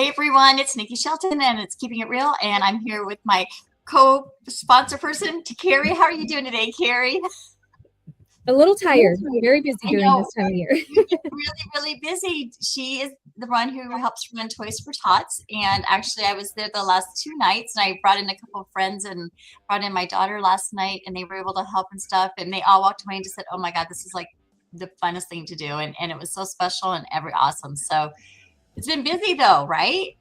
Hey everyone, it's Nikki Shelton and it's Keeping It Real, and I'm here with my co-sponsor person, Kerri. How are you doing today, Kerri? A little tired, very busy I during know this time of year. you get really busy. She is the one who helps run Toys for Tots, and actually I was there the last 2 nights, and I brought in a couple of friends and brought in my daughter last night, and they were able to help and stuff, and they all walked away and just said, "Oh my God, this is like the funnest thing to do," and it was so special and every awesome. So it's been busy though, right?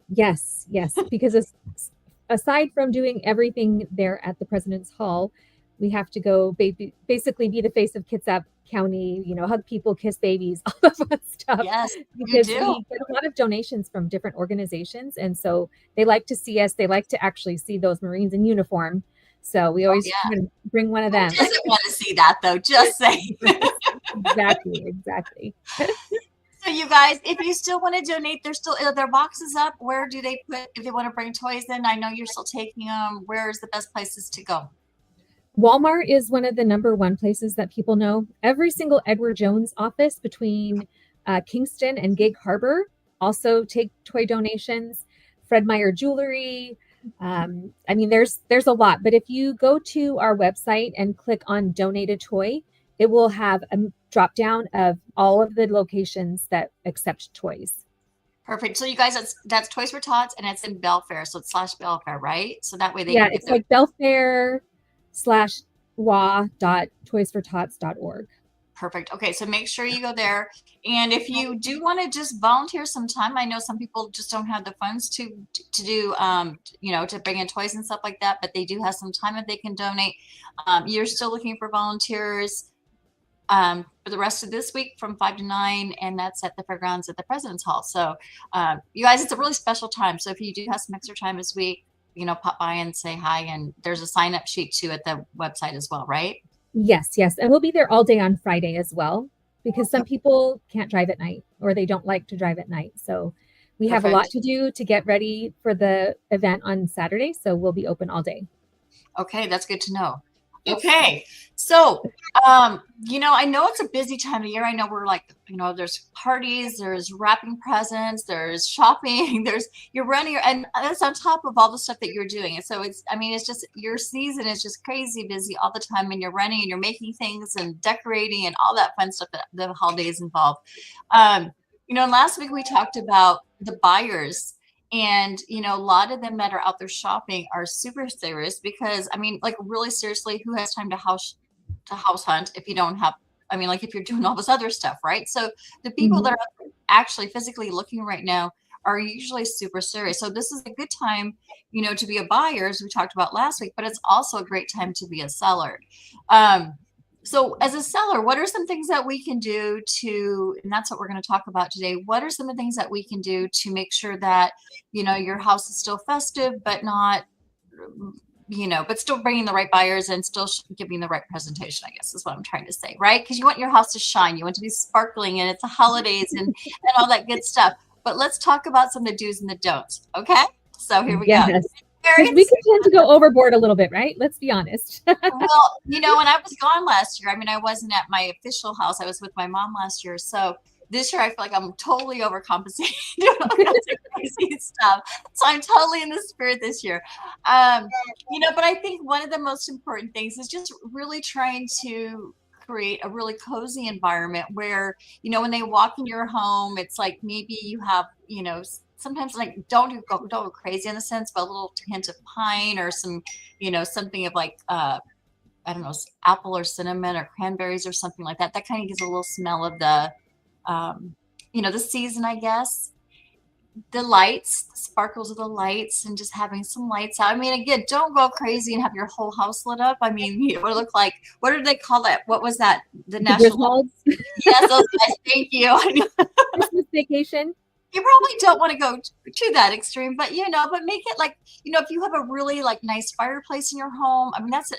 Yes, because aside from doing everything there at the President's Hall, we have to go basically be the face of Kitsap County, hug people, kiss babies, all the fun stuff, Yes, you because do. we get a lot of donations from different organizations. And so they like to see us. They like to actually see those Marines in uniform. So we Oh always yeah. try to bring one of Who them. doesn't want to see that though? Just saying. Exactly. So you guys, if you still want to donate, there's still are their boxes up. Where do they put if they want to bring toys in? I know you're still taking them. Where's the best places to go? Walmart is one of the number one places that people know. Every single Edward Jones office between Kingston and Gig Harbor also take toy donations. Fred Meyer Jewelry. There's a lot. But if you go to our website and click on Donate a Toy, it will have a drop down of all of the locations that accept toys. Perfect. So you guys, that's Toys for Tots, and it's in Belfair, so it's /Belfair, right? So that way they Yeah, can get it's their like belfair/wa.toysfortots.org. perfect. Okay, so make sure you go there. And if you do want to just volunteer some time, I know some people just don't have the funds to do to bring in toys and stuff like that, but they do have some time that they can donate. You're still looking for volunteers for the rest of this week from 5 to 9, and that's at the fairgrounds at the President's Hall. So you guys, it's a really special time. So if you do have some extra time this week, pop by and say hi. And there's a sign up sheet too at the website as well, right? Yes. And we'll be there all day on Friday as well, because some people can't drive at night or they don't like to drive at night. So we have a lot Perfect. to do to get ready for the event on Saturday. So we'll be open all day. Okay, that's good to know. Okay, so I know it's a busy time of year. I know we're like, there's parties, there's wrapping presents, there's shopping, you're running, and that's on top of all the stuff that you're doing. And so it's just your season is just crazy busy all the time, and you're running and you're making things and decorating and all that fun stuff that the holidays involve. Last week we talked about the buyers. And, a lot of them that are out there shopping are super serious because, like really seriously, who has time to house hunt if you don't have, like if you're doing all this other stuff, right? So the people that are actually physically looking right now are usually super serious. So this is a good time, to be a buyer, as we talked about last week, but it's also a great time to be a seller. So as a seller, what are some things that we can do and that's what we're going to talk about today. What are some of the things that we can do to make sure that, your house is still festive, but not, but still bringing the right buyers and still giving the right presentation, I guess is what I'm trying to say, right? Because you want your house to shine. You want to be sparkling and it's the holidays and all that good stuff. But let's talk about some of the do's and the don'ts. Okay. So here we go. Because we can tend to go overboard a little bit, right? Let's be honest. Well, when I was gone last year, I wasn't at my official house. I was with my mom last year. So this year I feel like I'm totally overcompensating doing all kinds of crazy stuff. So I'm totally in the spirit this year. But I think one of the most important things is just really trying to create a really cozy environment where, when they walk in your home, it's like maybe you have, sometimes like don't go crazy in a sense, but a little hint of pine or some, something of like I don't know, apple or cinnamon or cranberries or something like that. That kind of gives a little smell of the the season, I guess. The lights, the sparkles of the lights, and just having some lights out. Again, don't go crazy and have your whole house lit up. What it look like? What did they call that? What was that? The national. Yes, those guys. Thank you. Christmas vacation. You probably don't want to go to that extreme, but but make it like, if you have a really like nice fireplace in your home,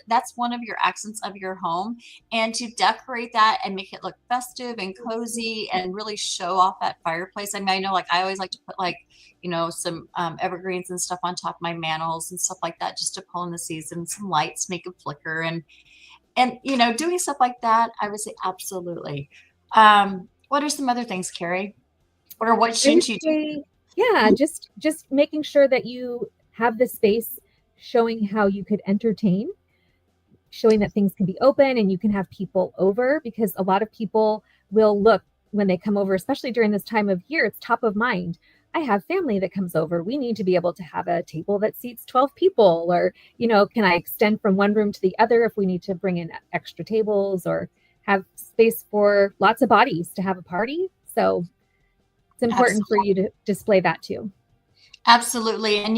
that's one of your accents of your home, and to decorate that and make it look festive and cozy and really show off that fireplace. I know like I always like to put like, some evergreens and stuff on top of my mantles and stuff like that, just to pull in the season, some lights, make it flicker and doing stuff like that. I would say absolutely. What are some other things, Kerri? Or what shouldn't you do? Yeah, just making sure that you have the space showing how you could entertain, showing that things can be open and you can have people over, because a lot of people will look when they come over, especially during this time of year, it's top of mind. I have family that comes over. We need to be able to have a table that seats 12 people, or, can I extend from one room to the other if we need to bring in extra tables, or have space for lots of bodies to have a party. So it's important for you to display that too. Absolutely. And,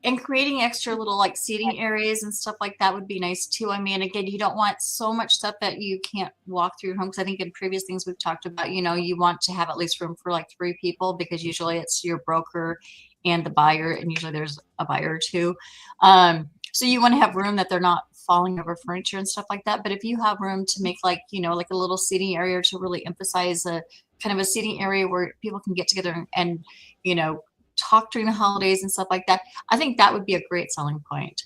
and creating extra little like seating areas and stuff like that would be nice too. I mean, again, you don't want so much stuff that you can't walk through your home. Cause I think in previous things we've talked about, you want to have at least room for like 3 people, because usually it's your broker and the buyer, and usually there's a buyer or two. So you want to have room that they're not falling over furniture and stuff like that. But if you have room to make like, like a little seating area to really emphasize a kind of a seating area where people can get together and talk during the holidays and stuff like that, I think that would be a great selling point.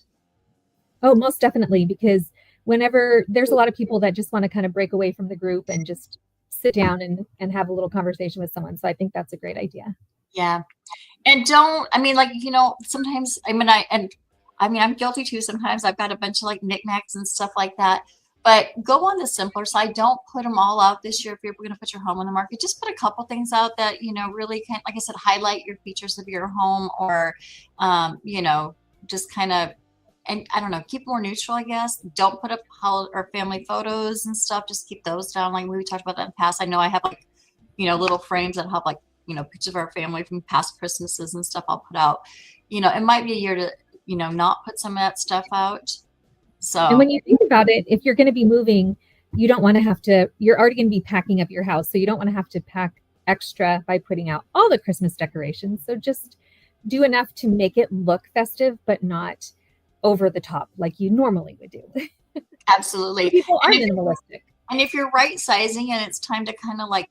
Oh, most definitely, because whenever there's a lot of people that just want to kind of break away from the group and just sit down and have a little conversation with someone. So I think that's a great idea. Yeah. And sometimes, I'm guilty too. Sometimes I've got a bunch of like knickknacks and stuff like that. But go on the simpler side. Don't put them all out this year. If you're going to put your home on the market, just put a couple things out that, really can, like I said, highlight your features of your home, or, just kind of, and I don't know, keep more neutral, I guess. Don't put up or family photos and stuff. Just keep those down. Like we talked about that in the past. I know I have like, little frames that have like, pictures of our family from past Christmases and stuff I'll put out. It might be a year to, not put some of that stuff out. So, and when you think about it, if you're going to be moving, you don't want to have to, you're already going to be packing up your house. So you don't want to have to pack extra by putting out all the Christmas decorations. So just do enough to make it look festive, but not over the top like you normally would do. Absolutely. People are minimalistic. And if you're right sizing and it's time to kind of like,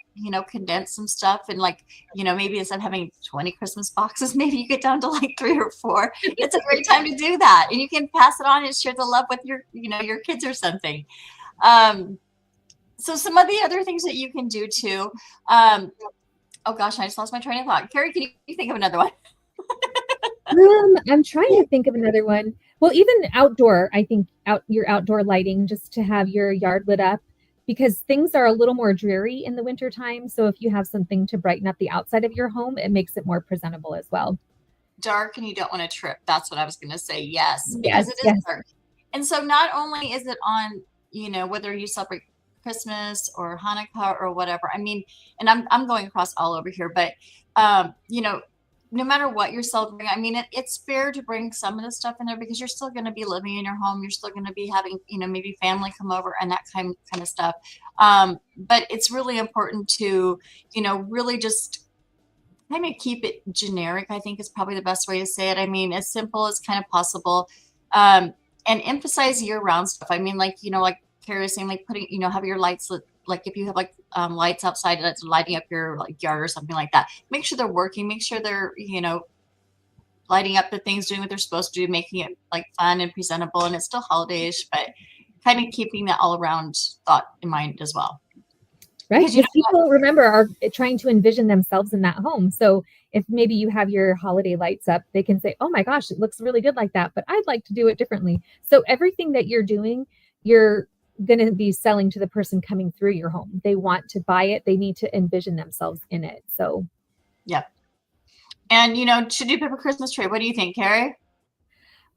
condense some stuff, and like, maybe instead of having 20 Christmas boxes, maybe you get down to like 3 or 4. It's a great time to do that. And you can pass it on and share the love with your, your kids or something. So some of the other things that you can do too. Oh gosh, I just lost my train of thought. Kerri, can you think of another one? I'm trying to think of another one. Well, even outdoor, I think your outdoor lighting, just to have your yard lit up, because things are a little more dreary in the wintertime. So if you have something to brighten up the outside of your home, it makes it more presentable as well. Dark and you don't want to trip. That's what I was going to say. Yes, because it is dark. And so not only is it on, whether you celebrate Christmas or Hanukkah or whatever. I mean, and I'm going across all over here, but, no matter what you're celebrating, I mean, it's fair to bring some of the stuff in there, because you're still going to be living in your home. You're still going to be having, maybe family come over and that kind of stuff. But it's really important to, really just kind of keep it generic, I think is probably the best way to say it. I mean, as simple as kind of possible, and emphasize year-round stuff. I mean, like, like Kerri was saying, like putting, have your lights lit. Like if you have like lights outside that's lighting up your like yard or something like that, make sure they're working, make sure they're, lighting up the things, doing what they're supposed to do, making it like fun and presentable, and it's still holiday-ish, but kind of keeping that all around thought in mind as well. Right. Because people, remember, are trying to envision themselves in that home. So if maybe you have your holiday lights up, they can say, oh my gosh, it looks really good like that, but I'd like to do it differently. So everything that you're doing, you're going to be selling to the person coming through your home. They want to buy it. They need to envision themselves in it. So, yep. And, should you put up a Christmas tree? What do you think, Kerri?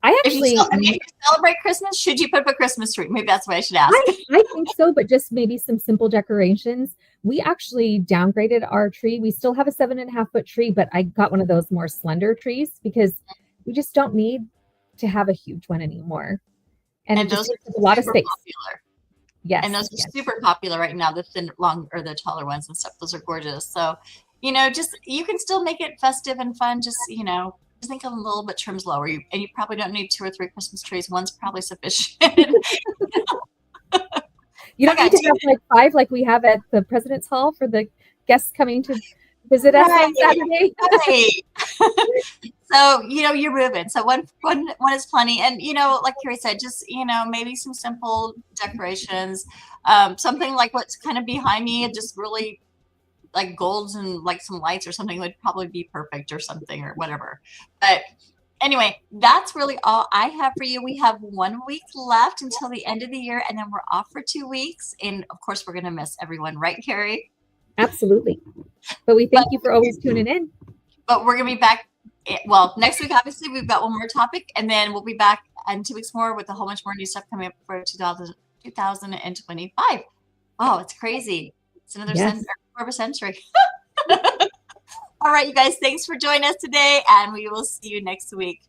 If you celebrate Christmas, should you put up a Christmas tree? Maybe that's what I should ask. I think so, but just maybe some simple decorations. We actually downgraded our tree. We still have a 7.5-foot tree, but I got one of those more slender trees because we just don't need to have a huge one anymore. And those are a lot of space. Popular. Yes. And those are super popular right now, the thin, long, or the taller ones and stuff. Those are gorgeous. So, just, you can still make it festive and fun. Just, just think a little bit trims lower. And you probably don't need 2 or 3 Christmas trees. One's probably sufficient. You don't need to have like 5 like we have at the President's Hall for the guests coming to visit us on Saturday. Right. So, you're moving. So one is plenty. And, like Kerri said, just, maybe some simple decorations, something like what's kind of behind me, just really like golds and like some lights or something would probably be perfect or something or whatever. But anyway, that's really all I have for you. We have 1 week left until the end of the year, and then we're off for 2 weeks. And of course, we're going to miss everyone, right, Kerri? Absolutely. But we thank you for always tuning in. But we're going to be back. Well, next week, obviously, we've got one more topic, and then we'll be back in 2 weeks more with a whole bunch more new stuff coming up for 2025. Wow, it's crazy. It's another quarter of a century. All right, you guys, thanks for joining us today, and we will see you next week.